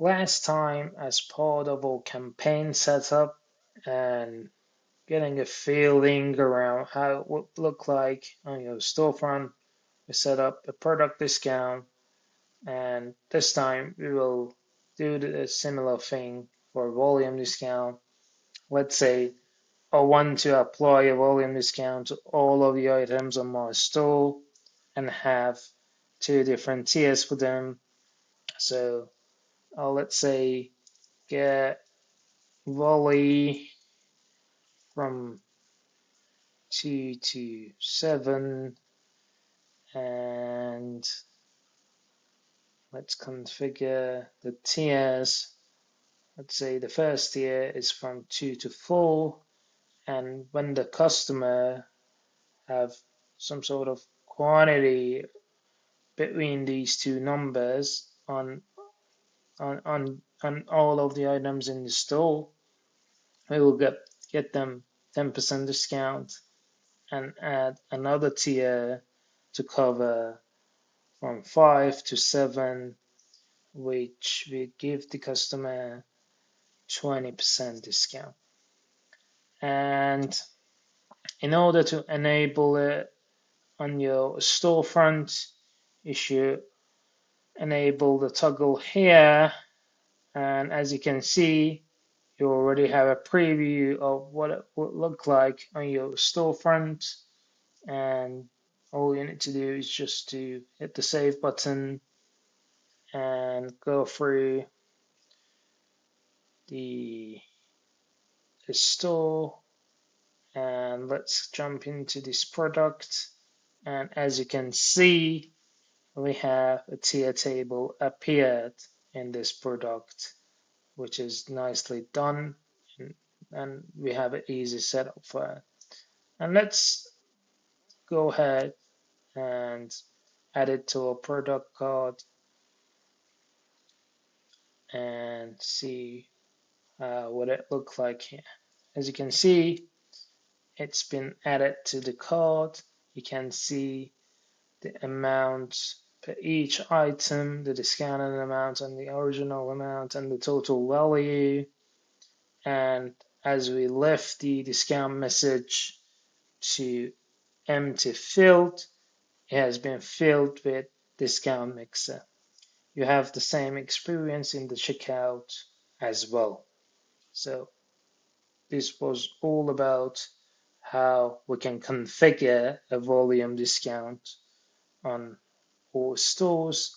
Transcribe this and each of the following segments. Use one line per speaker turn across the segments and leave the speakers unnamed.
Last time, as part of our campaign setup and getting a feeling around how it would look like on your storefront, we set up a product discount, and this time we will do a similar thing for volume discount. Let's say I want to apply a volume discount to all of the items on my store and have two different tiers for them. So let's say get volley from 2 to 7, and let's configure the tiers. Let's say the first tier is from 2 to 4, and when the customer have some sort of quantity between these two numbers on all of the items in the store, we will get them 10% discount and add another tier to cover from 5 to 7, which will give the customer 20% discount. And in order to enable it on your storefront, you should enable the toggle here. And as you can see, you already have a preview of what it would look like on your storefront. And all you need to do is just to hit the save button and go through the, the store, and let's jump into this product. And as you can see, we have a tier table appeared in this product, which is nicely done, and we have an easy setup for it. And let's go ahead and add it to a product card and see what it looks like here. As you can see, it's been added to the card. You can see the amount per each item, the discounted amount and the original amount and the total value. And as we left the discount message to empty field, it has been filled with discount mixer. You have the same experience in the checkout as well. So this was all about how we can configure a volume discount on our stores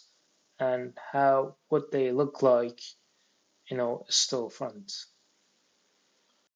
and how what they look like in our storefront.